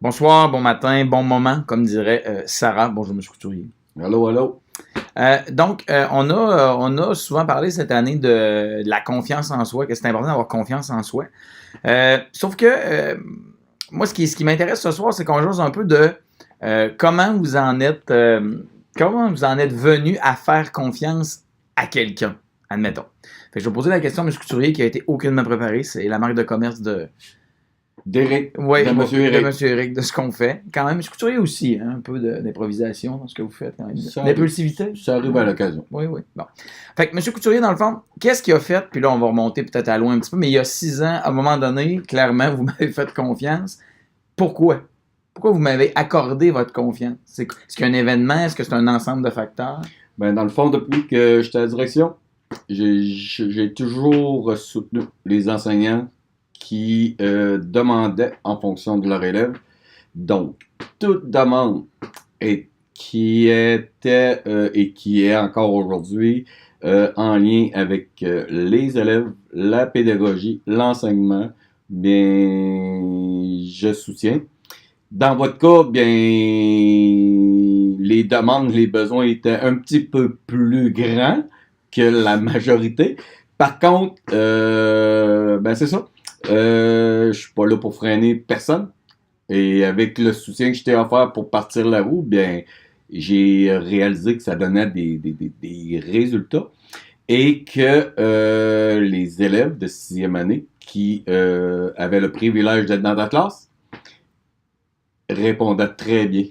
Bonsoir, bon matin, bon moment, comme dirait Sarah. Bonjour, M. Couturier. Allô, allô. On a souvent parlé cette année de la confiance en soi, que c'est important d'avoir confiance en soi. Sauf que moi, ce qui m'intéresse ce soir, c'est qu'on jase un peu de comment vous en êtes, comment vous en êtes venu à faire confiance à quelqu'un, admettons. Fait que je vais poser la question à M. Couturier qui a été aucunement préparé. C'est la marque de commerce D'Éric, oui, de Monsieur de Éric. M. Eric, de ce qu'on fait. Quand même, je couturier aussi, hein, un peu d'improvisation dans ce que vous faites. Quand même. Ça, D'impulsivité. ça arrive à l'occasion. Oui, oui. Bon. Fait que M. Couturier, dans le fond, qu'est-ce qu'il a fait? Puis là, on va remonter peut-être à loin un petit peu, mais il y a 6 ans, à un moment donné, clairement, vous m'avez fait confiance. Pourquoi? Pourquoi vous m'avez accordé votre confiance? Est-ce qu'il y a un événement? Est-ce que c'est un ensemble de facteurs? Ben, dans le fond, depuis que j'étais à la direction, j'ai toujours soutenu les enseignants qui demandaient en fonction de leur élève. Donc, toute demande qui était et qui est encore aujourd'hui en lien avec les élèves, la pédagogie, l'enseignement, bien, je soutiens. Dans votre cas, bien, les demandes, les besoins étaient un petit peu plus grands que la majorité. Par contre, ben c'est ça. Je suis pas là pour freiner personne. Et avec le soutien que je t'ai offert pour partir la roue, bien, j'ai réalisé que ça donnait des résultats et que les élèves de 6e année qui avaient le privilège d'être dans ta classe répondaient très bien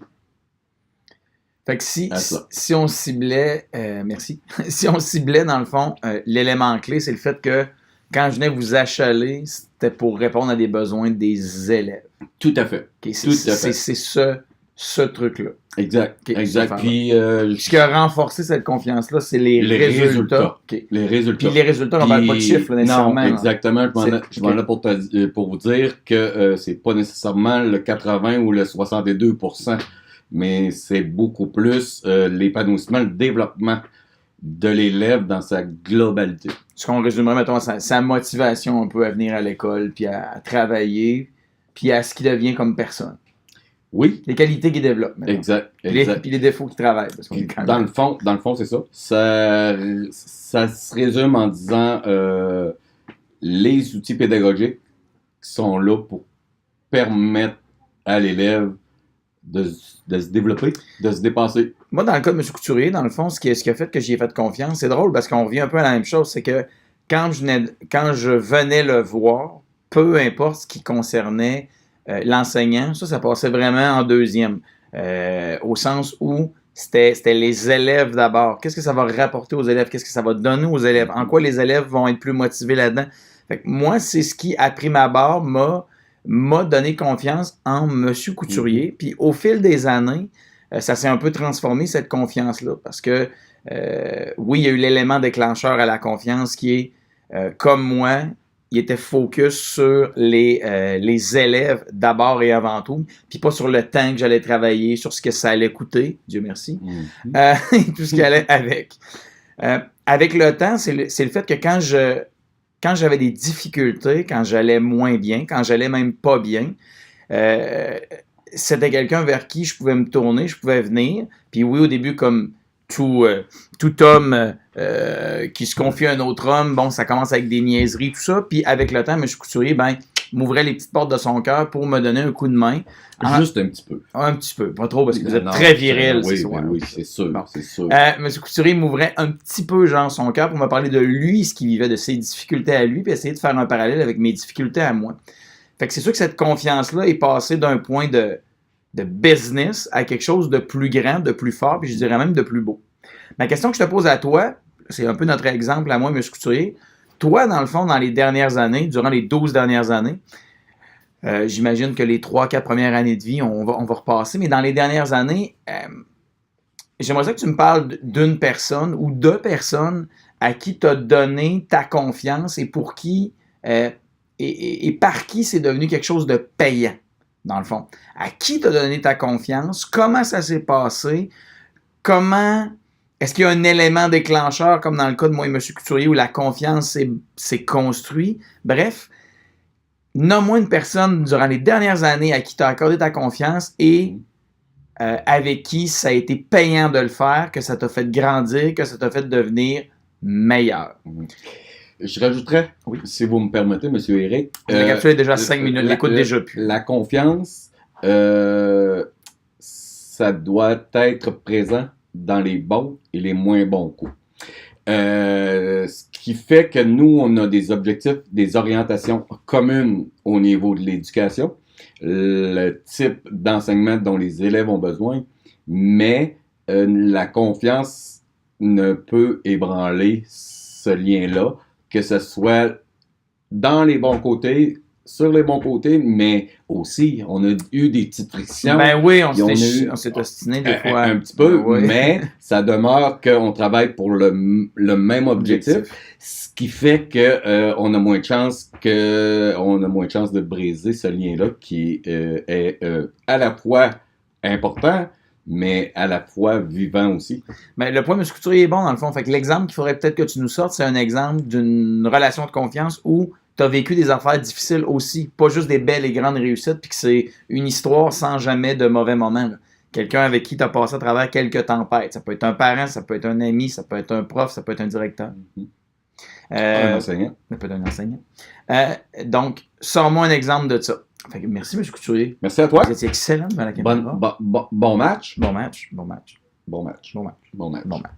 Fait que si, à si, cela. si on ciblait, merci, si on ciblait dans le fond, l'élément clé, c'est le fait que quand je venais vous achaler, c'était pour répondre à des besoins des élèves. Tout à fait. Okay, Tout à fait. c'est ce truc-là. Exact. Okay, Exact. Puis, ce qui a renforcé cette confiance-là, c'est les résultats. Okay. Les résultats. Puis les résultats, on ne parle pas de chiffres, là, nécessairement. Non, exactement. Je m'en okay. ai pour vous dire que c'est pas nécessairement le 80 ou le 62%, mais c'est beaucoup plus l'épanouissement, le développement de l'élève dans sa globalité. Ce qu'on résumerait, mettons, sa motivation un peu à venir à l'école, puis à travailler, puis à ce qu'il devient comme personne. Oui. Les qualités qu'il développe. Mettons. Exact. Puis les défauts qu'il travaille. Parce qu'on dans le fond, c'est ça. Ça se résume en disant les outils pédagogiques sont là pour permettre à l'élève de se développer, de se dépasser. Moi, dans le cas de M. Couturier, dans le fond, ce qui a fait que j'y ai fait confiance, c'est drôle parce qu'on revient un peu à la même chose, c'est que quand je venais le voir, peu importe ce qui concernait l'enseignant, ça passait vraiment en deuxième. Au sens où c'était les élèves d'abord. Qu'est-ce que ça va rapporter aux élèves? Qu'est-ce que ça va donner aux élèves? En quoi les élèves vont être plus motivés là-dedans? Fait que moi, c'est ce qui, à prime abord, m'a donné confiance en M. Couturier. Puis au fil des années, ça s'est un peu transformé, cette confiance-là. Parce que, oui, il y a eu l'élément déclencheur à la confiance qui est, comme moi, il était focus sur les élèves d'abord et avant tout, puis pas sur le temps que j'allais travailler, sur ce que ça allait coûter, Dieu merci, et tout ce qui allait avec. Avec le temps, c'est le fait que quand j'avais des difficultés, quand j'allais moins bien, quand j'allais même pas bien, c'était quelqu'un vers qui je pouvais me tourner, je pouvais venir. Puis oui, au début, comme tout homme qui se confie à un autre homme, bon, ça commence avec des niaiseries, tout ça. Puis avec le temps, M. Couturier, ben, m'ouvrait les petites portes de son cœur pour me donner un coup de main. Juste un petit peu. Un petit peu, pas trop, parce que vous êtes très viril. Oui, oui, c'est sûr. Bon. C'est sûr. M. Couturier m'ouvrait un petit peu, genre, son cœur pour me parler de lui, ce qu'il vivait, de ses difficultés à lui, puis essayer de faire un parallèle avec mes difficultés à moi. Fait que c'est sûr que cette confiance-là est passée d'un point de business à quelque chose de plus grand, de plus fort, puis je dirais même de plus beau. Ma question que je te pose à toi, c'est un peu notre exemple à moi, M. Couturier. Toi, dans le fond, dans les dernières années, durant les 12 dernières années, j'imagine que les 3-4 premières années de vie, on va repasser, mais dans les dernières années, j'aimerais ça que tu me parles d'une personne ou de personnes à qui tu as donné ta confiance et pour qui et par qui c'est devenu quelque chose de payant, dans le fond. À qui tu as donné ta confiance? Comment ça s'est passé? Comment... Est-ce qu'il y a un élément déclencheur, comme dans le cas de moi et M. Couturier, où la confiance s'est construite? Bref, nomme-moi une personne durant les dernières années à qui tu as accordé ta confiance et avec qui ça a été payant de le faire, que ça t'a fait grandir, que ça t'a fait devenir meilleur. Je rajouterais, Oui. si vous me permettez, M. Eric. La capsule est déjà 5 minutes, l'écoute déjà plus. La confiance, ça doit être présent dans les bons et les moins bons coups. Ce qui fait que nous, on a des objectifs, des orientations communes au niveau de l'éducation, le type d'enseignement dont les élèves ont besoin, mais la confiance ne peut ébranler ce lien-là, que ce soit dans les bons côtés, sur les bons côtés, mais aussi, on a eu des petites frictions. Ben oui, on s'est ostiné des fois. Un petit peu, oui. Mais ça demeure qu'on travaille pour le même objectif, ce qui fait que on a moins de chance de briser ce lien-là qui est à la fois important, mais à la fois vivant aussi. Ben, le point M. Couturier est bon dans le fond. Fait que l'exemple qu'il faudrait peut-être que tu nous sortes, c'est un exemple d'une relation de confiance où tu as vécu des affaires difficiles aussi, pas juste des belles et grandes réussites, puis que c'est une histoire sans jamais de mauvais moments. Là. Quelqu'un avec qui tu as passé à travers quelques tempêtes. Ça peut être un parent, ça peut être un ami, ça peut être un prof, ça peut être un directeur. Un enseignant. Ça peut être un enseignant. Donc, sors-moi un exemple de ça. Fait que merci, M. Couturier. Merci à toi. Vous étiez excellent devant la caméra. Bon match. Bon match. Bon match. Bon match. Bon match. Bon match. Bon match.